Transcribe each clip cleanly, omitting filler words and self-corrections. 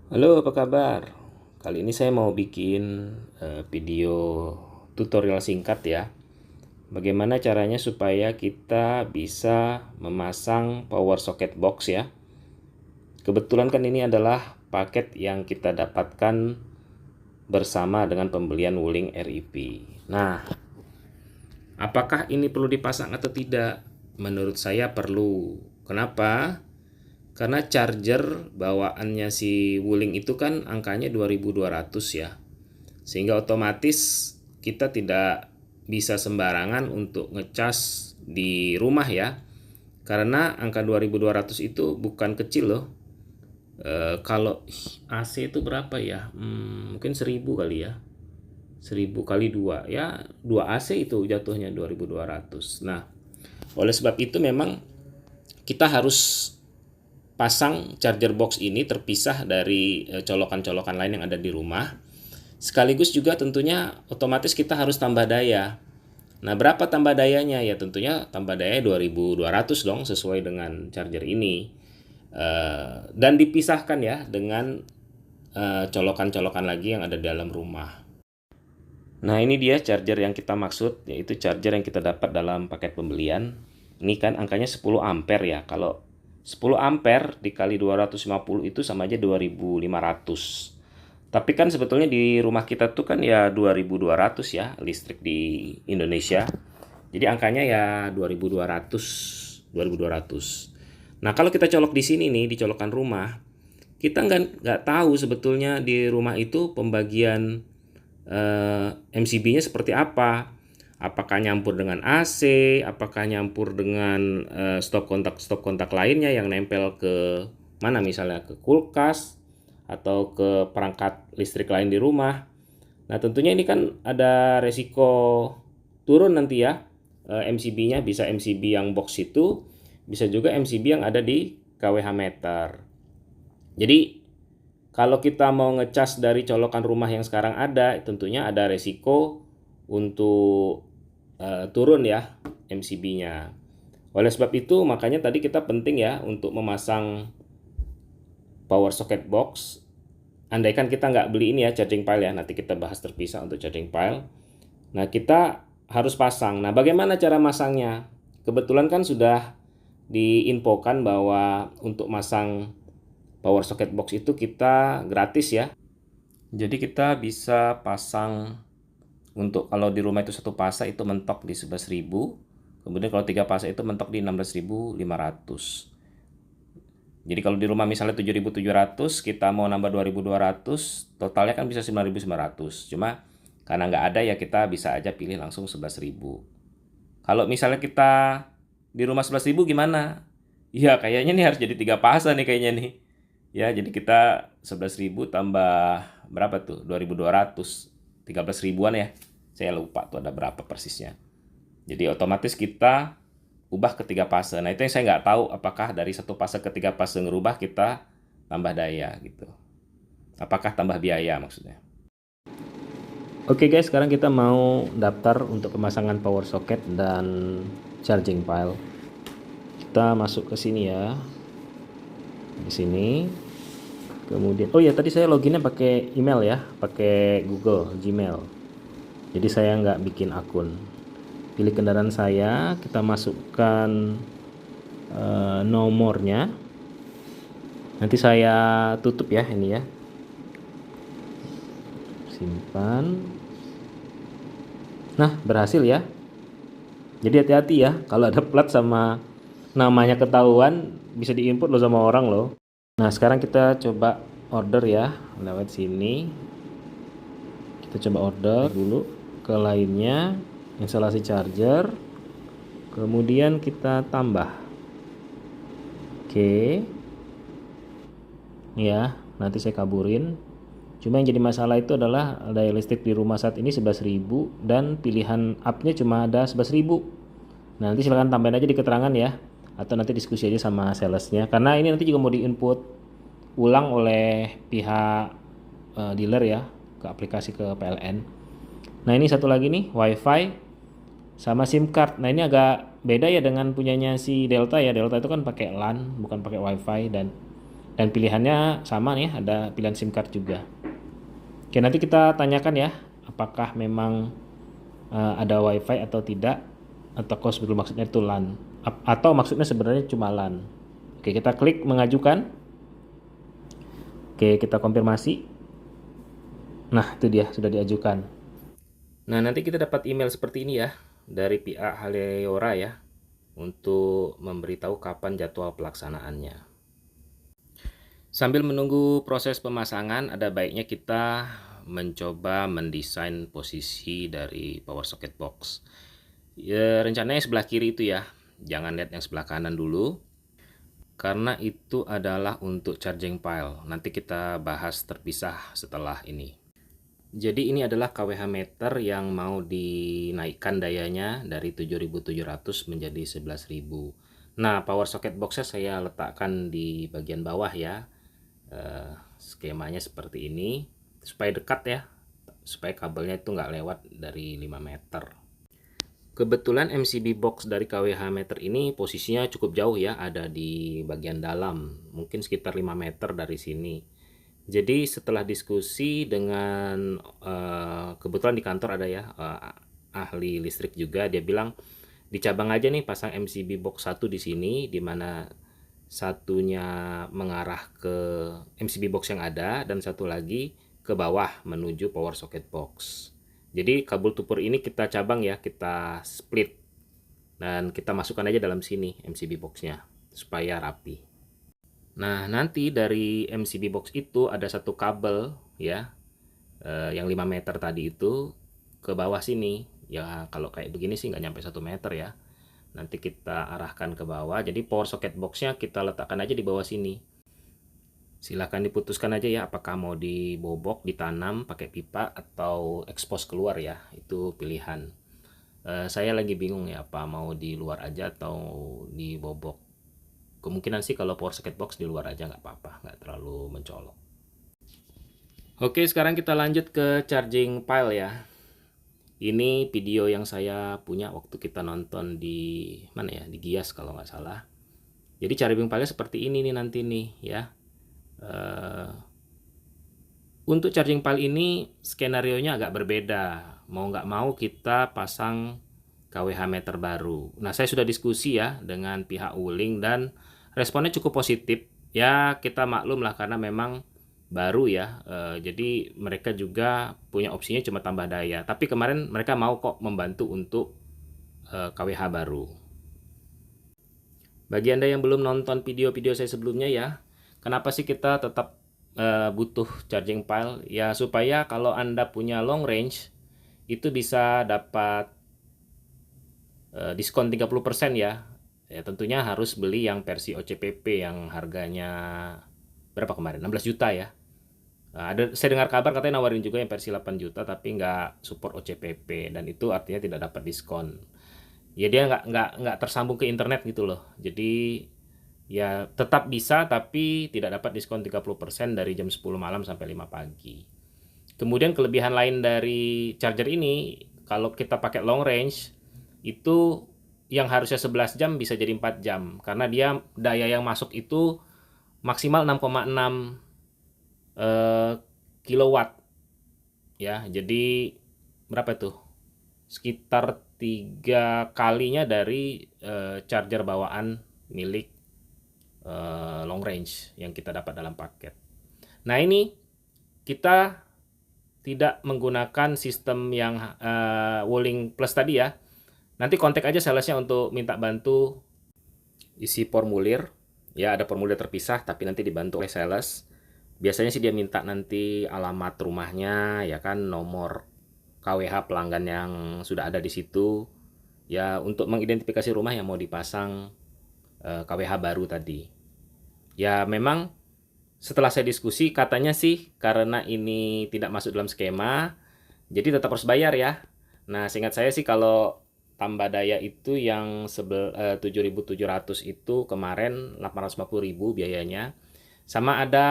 Halo, apa kabar? Kali ini saya mau bikin video tutorial singkat ya. Bagaimana caranya supaya kita bisa memasang power socket box ya. Kebetulan kan ini adalah paket yang kita dapatkan bersama dengan pembelian Wuling RIP. Nah, apakah ini perlu dipasang atau tidak? Menurut saya perlu. Kenapa? Karena charger bawaannya si Wuling itu kan angkanya 2200 ya. Sehingga otomatis kita tidak bisa sembarangan untuk ngecas di rumah ya. Karena angka 2200 itu bukan kecil loh. Kalau AC itu berapa ya? Mungkin 1000 kali ya. 1000 kali 2 ya, 2 AC itu jatuhnya 2200. Nah, oleh sebab itu memang kita harus pasang charger box ini terpisah dari colokan-colokan lain yang ada di rumah. Sekaligus juga tentunya otomatis kita harus tambah daya. Nah, berapa tambah dayanya? Ya tentunya tambah daya 2200 dong sesuai dengan charger ini. Dan dipisahkan ya dengan colokan-colokan lagi yang ada di dalam rumah. Nah, ini dia charger yang kita maksud, yaitu charger yang kita dapat dalam paket pembelian. Ini kan angkanya 10 ampere ya. Kalau 10 ampere dikali 250 itu sama aja 2500. Tapi kan sebetulnya di rumah kita tuh kan ya 2200 ya listrik di Indonesia. Jadi angkanya ya 2200, 2200. Nah, kalau kita colok di sini nih, di colokan rumah, kita nggak tahu sebetulnya di rumah itu pembagian MCB-nya seperti apa. Apakah nyampur dengan AC, apakah nyampur dengan stop kontak lainnya yang nempel ke mana, misalnya ke kulkas atau ke perangkat listrik lain di rumah. Nah, tentunya ini kan ada resiko turun nanti ya. MCB-nya bisa MCB yang box itu, bisa juga MCB yang ada di kWh meter. Jadi kalau kita mau ngecas dari colokan rumah yang sekarang ada, tentunya ada resiko untuk turun ya MCB-nya. Oleh sebab itu makanya tadi kita penting ya untuk memasang power socket box. Andaikan kita nggak beli ini ya charging pile ya, nanti kita bahas terpisah untuk charging pile. Nah, kita harus pasang. Nah, bagaimana cara masangnya? Kebetulan kan sudah diinfokan bahwa untuk masang power socket box itu kita gratis ya. Jadi kita bisa pasang, untuk kalau di rumah itu satu pasa itu mentok di 11.000. Kemudian kalau 3 pasa itu mentok di 16.500. Jadi kalau di rumah misalnya 7.700, kita mau nambah 2.200, totalnya kan bisa 9.900. Cuma karena nggak ada ya kita bisa aja pilih langsung 11.000. Kalau misalnya kita di rumah 11.000 gimana? Ya kayaknya nih harus jadi 3 pasa nih kayaknya nih. Ya, jadi kita 11.000 tambah berapa tuh? 2.200, 13 ribuan ya. Saya lupa tuh ada berapa persisnya. Jadi otomatis kita ubah ke 3 fase. Nah, itu yang saya nggak tahu apakah dari satu fase ke 3 fase ngerubah kita tambah daya gitu. Apakah tambah biaya maksudnya. Oke guys, sekarang kita mau daftar untuk pemasangan power socket dan charging pile. Kita masuk ke sini ya. Di sini. Kemudian, oh ya tadi saya loginnya pakai email ya, pakai Google Gmail. Jadi saya nggak bikin akun. Pilih kendaraan saya, kita masukkan nomornya. Nanti saya tutup ya ini ya. Simpan. Nah, berhasil ya. Jadi hati-hati ya, kalau ada plat sama namanya ketahuan bisa diinput loh sama orang loh. Nah, sekarang kita coba order ya lewat sini. Kita coba order dulu ke lainnya, instalasi charger. Kemudian kita tambah. Oke. Ya, nanti saya kaburin. Cuma yang jadi masalah itu adalah daya listrik di rumah saat ini 11.000 dan pilihan up-nya cuma ada 11.000. Nah, nanti silahkan tambahin aja di keterangan ya, atau nanti diskusi aja sama salesnya, karena ini nanti juga mau diinput ulang oleh pihak dealer ya ke aplikasi ke PLN. Nah, ini satu lagi nih WiFi sama SIM card. Nah, ini agak beda ya dengan punyanya si Delta ya. Delta itu kan pakai LAN bukan pakai WiFi, dan Dan pilihannya sama nih, ada pilihan SIM card juga. Oke, nanti kita tanyakan ya, apakah memang ada WiFi atau tidak, atau sebetulnya maksudnya itu LAN, atau maksudnya sebenarnya cuma LAN. Oke, kita klik mengajukan. Oke, kita konfirmasi. Nah, itu dia sudah diajukan. Nah, nanti kita dapat email seperti ini ya dari pihak Haleora ya untuk memberitahu kapan jadwal pelaksanaannya. Sambil menunggu proses pemasangan, ada baiknya kita mencoba mendesain posisi dari power socket box. Ya, rencananya sebelah kiri itu ya, jangan lihat yang sebelah kanan dulu, karena itu adalah untuk charging pile. Nanti kita bahas terpisah setelah ini. Jadi ini adalah kWh meter yang mau dinaikkan dayanya dari 7.700 menjadi 11.000. Nah, power socket boxnya saya letakkan di bagian bawah ya. Skemanya seperti ini supaya dekat ya, supaya kabelnya itu nggak lewat dari 5 meter. Kebetulan MCB box dari kWh meter ini posisinya cukup jauh ya, ada di bagian dalam, mungkin sekitar 5 meter dari sini. Jadi setelah diskusi dengan kebetulan di kantor ada ya ahli listrik juga, dia bilang di cabang aja nih pasang MCB box 1 di sini, di mana satunya mengarah ke MCB box yang ada dan satu lagi ke bawah menuju power socket box. Jadi kabel tupur ini kita cabang ya, kita split dan kita masukkan aja dalam sini MCB boxnya supaya rapi. Nah, nanti dari MCB box itu ada satu kabel ya, yang 5 meter tadi itu ke bawah sini. Ya kalau kayak begini sih nggak nyampe 1 meter ya. Nanti kita arahkan ke bawah, jadi power socket boxnya kita letakkan aja di bawah sini. Silahkan diputuskan aja ya, apakah mau dibobok, ditanam pakai pipa atau ekspos keluar ya, itu pilihan. Saya lagi bingung ya, apa mau di luar aja atau dibobok. Kemungkinan sih kalau power socket box di luar aja nggak apa-apa, nggak terlalu mencolok. Oke, sekarang kita lanjut ke charging pile ya. Ini video yang saya punya waktu kita nonton di mana ya, di Gias kalau nggak salah. Jadi charging pile seperti ini nih nanti nih ya. Untuk charging pile ini skenario-nya agak berbeda. Mau nggak mau kita pasang kWh meter baru. Nah, saya sudah diskusi ya dengan pihak Wuling dan responnya cukup positif. Ya, kita maklum lah karena memang baru ya, jadi mereka juga punya opsinya cuma tambah daya, tapi kemarin mereka mau kok membantu untuk kWh baru. Bagi Anda yang belum nonton video-video saya sebelumnya ya, kenapa sih kita tetap butuh charging pile? Ya supaya kalau Anda punya long range itu bisa dapat diskon 30% ya. Ya tentunya harus beli yang versi OCPP yang harganya berapa kemarin? 16 juta ya. Nah, saya dengar kabar katanya nawarin juga yang versi 8 juta tapi nggak support OCPP dan itu artinya tidak dapat diskon. Ya dia nggak tersambung ke internet gitu loh. Jadi ya tetap bisa tapi tidak dapat diskon 30% dari jam 10 malam sampai 5 pagi. Kemudian kelebihan lain dari charger ini, kalau kita pakai long range itu yang harusnya 11 jam bisa jadi 4 jam karena dia daya yang masuk itu maksimal 6,6 kilowatt ya. Jadi berapa tuh? Sekitar 3 kalinya dari charger bawaan milik long range yang kita dapat dalam paket. Nah, ini kita tidak menggunakan sistem yang Wuling Plus tadi ya. Nanti kontak aja salesnya untuk minta bantu isi formulir. Ya, ada formulir terpisah tapi nanti dibantu oleh sales. Biasanya sih dia minta nanti alamat rumahnya, ya kan, nomor kWh pelanggan yang sudah ada di situ. Ya, untuk mengidentifikasi rumah yang mau dipasang kWh baru tadi. Ya, memang setelah saya diskusi katanya sih karena ini tidak masuk dalam skema, jadi tetap harus bayar ya. Nah, seingat saya sih kalau tambah daya itu yang 7.700 itu kemarin 850.000 biayanya. Sama ada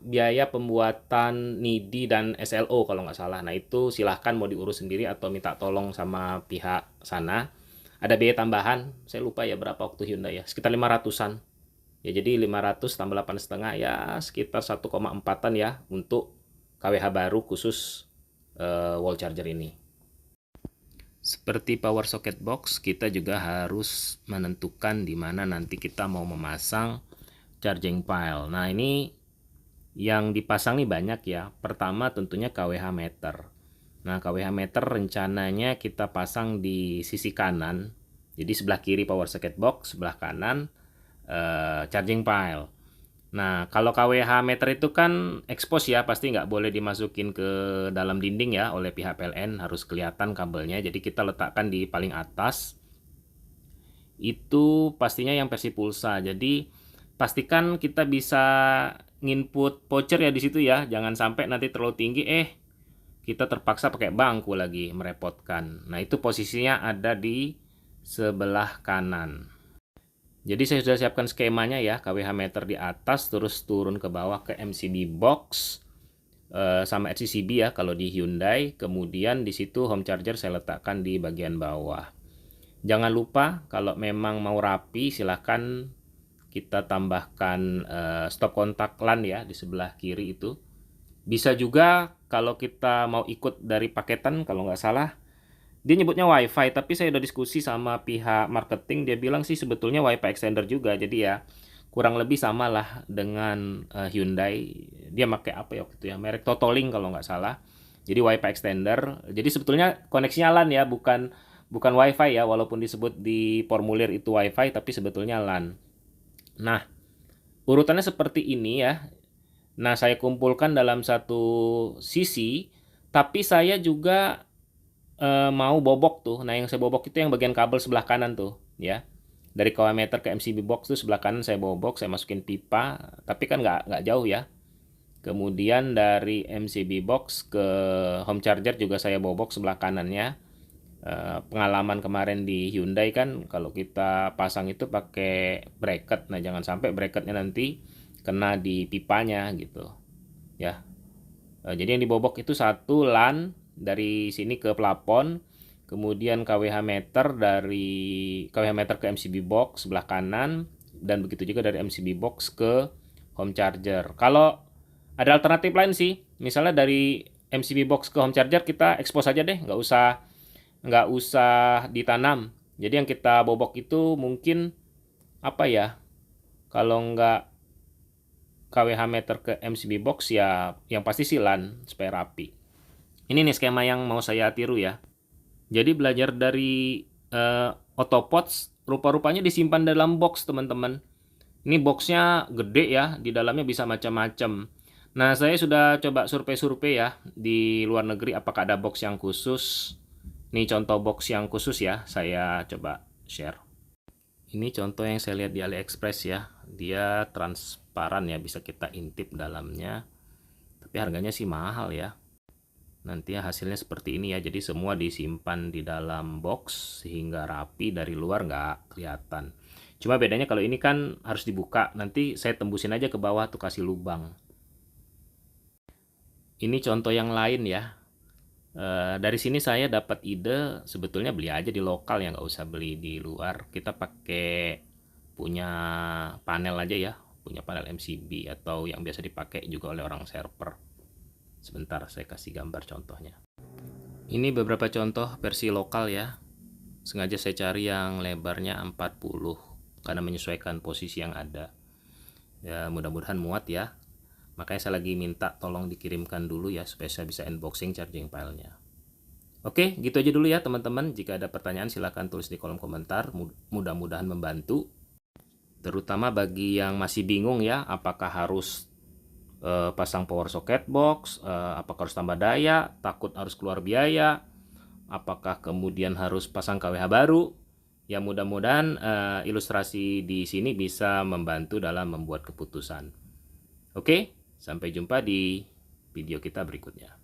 biaya pembuatan NIDI dan SLO kalau nggak salah. Nah itu silahkan mau diurus sendiri atau minta tolong sama pihak sana. Ada biaya tambahan, saya lupa ya berapa waktu Hyundai ya, sekitar 500-an. Ya jadi 500 tambah 8,5 ya sekitar 1,4-an ya untuk KWH baru khusus wall charger ini. Seperti power socket box, kita juga harus menentukan di mana nanti kita mau memasang charging pile. Nah, ini yang dipasang nih banyak ya. Pertama tentunya KWH meter. Nah, KWH meter rencananya kita pasang di sisi kanan. Jadi sebelah kiri power socket box, sebelah kanan charging pile. Nah, kalau KWH meter itu kan expose ya, pasti nggak boleh dimasukin ke dalam dinding ya oleh pihak PLN, harus kelihatan kabelnya. Jadi kita letakkan di paling atas. Itu pastinya yang versi pulsa. Jadi pastikan kita bisa nginput voucher ya di situ ya. Jangan sampai nanti terlalu tinggi kita terpaksa pakai bangku lagi, merepotkan. Nah, itu posisinya ada di sebelah kanan. Jadi saya sudah siapkan skemanya ya, KWH meter di atas, terus turun ke bawah ke MCB box sama RCCB ya kalau di Hyundai. Kemudian di situ home charger saya letakkan di bagian bawah. Jangan lupa kalau memang mau rapi silahkan kita tambahkan stop kontak LAN ya di sebelah kiri itu. Bisa juga kalau kita mau ikut dari paketan, kalau nggak salah dia nyebutnya WiFi, tapi saya udah diskusi sama pihak marketing, dia bilang sih sebetulnya WiFi extender juga. Jadi ya kurang lebih sama lah dengan Hyundai. Dia pakai apa ya waktu itu ya, merek Totolink kalau nggak salah. Jadi WiFi extender. Jadi sebetulnya koneksinya LAN ya, bukan WiFi ya, walaupun disebut di formulir itu WiFi, tapi sebetulnya LAN. Nah, urutannya seperti ini ya. Nah, saya kumpulkan dalam satu sisi, tapi saya juga mau bobok tuh. Nah, yang saya bobok itu yang bagian kabel sebelah kanan tuh, ya. Dari KW meter ke MCB box tuh sebelah kanan saya bobok, saya masukin pipa, tapi kan nggak jauh ya. Kemudian dari MCB box ke home charger juga saya bobok sebelah kanannya. Pengalaman kemarin di Hyundai kan kalau kita pasang itu pakai bracket. Nah, jangan sampai bracketnya nanti kena di pipanya gitu, ya. Jadi yang dibobok itu satu LAN dari sini ke plafon, kemudian KWH meter dari KWH meter ke MCB box sebelah kanan, dan begitu juga dari MCB box ke home charger. Kalau ada alternatif lain sih, misalnya dari MCB box ke home charger kita expose aja deh, nggak usah ditanam. Jadi yang kita bobok itu mungkin apa ya? Kalau nggak KWH meter ke MCB box ya yang pasti sih LAN supaya rapi. Ini nih skema yang mau saya tiru ya. Jadi belajar dari Autopods, rupa-rupanya disimpan dalam box teman-teman. Ini boxnya gede ya, di dalamnya bisa macam-macam. Nah, saya sudah coba survei-survei ya di luar negeri apakah ada box yang khusus. Ini contoh box yang khusus ya, saya coba share. Ini contoh yang saya lihat di AliExpress ya. Dia transparan ya, bisa kita intip dalamnya. Tapi harganya sih mahal ya. Nanti hasilnya seperti ini ya. Jadi semua disimpan di dalam box sehingga rapi, dari luar nggak kelihatan. Cuma bedanya kalau ini kan harus dibuka. Nanti saya tembusin aja ke bawah tuh, kasih lubang. Ini contoh yang lain ya. Dari sini saya dapat ide sebetulnya beli aja di lokal ya, nggak usah beli di luar. Kita pakai punya panel aja ya, punya panel MCB atau yang biasa dipakai juga oleh orang server. Sebentar saya kasih gambar contohnya. Ini beberapa contoh versi lokal ya. Sengaja saya cari yang lebarnya 40 karena menyesuaikan posisi yang ada. Ya mudah-mudahan muat ya. Makanya saya lagi minta tolong dikirimkan dulu ya supaya saya bisa unboxing charging pile-nya. Oke, gitu aja dulu ya teman-teman. Jika ada pertanyaan silahkan tulis di kolom komentar. Mudah-mudahan membantu. Terutama bagi yang masih bingung ya, apakah harus pasang power socket box, apakah harus tambah daya, takut harus keluar biaya, apakah kemudian harus pasang KWH baru. Ya mudah-mudahan ilustrasi di sini bisa membantu dalam membuat keputusan. Oke, sampai jumpa di video kita berikutnya.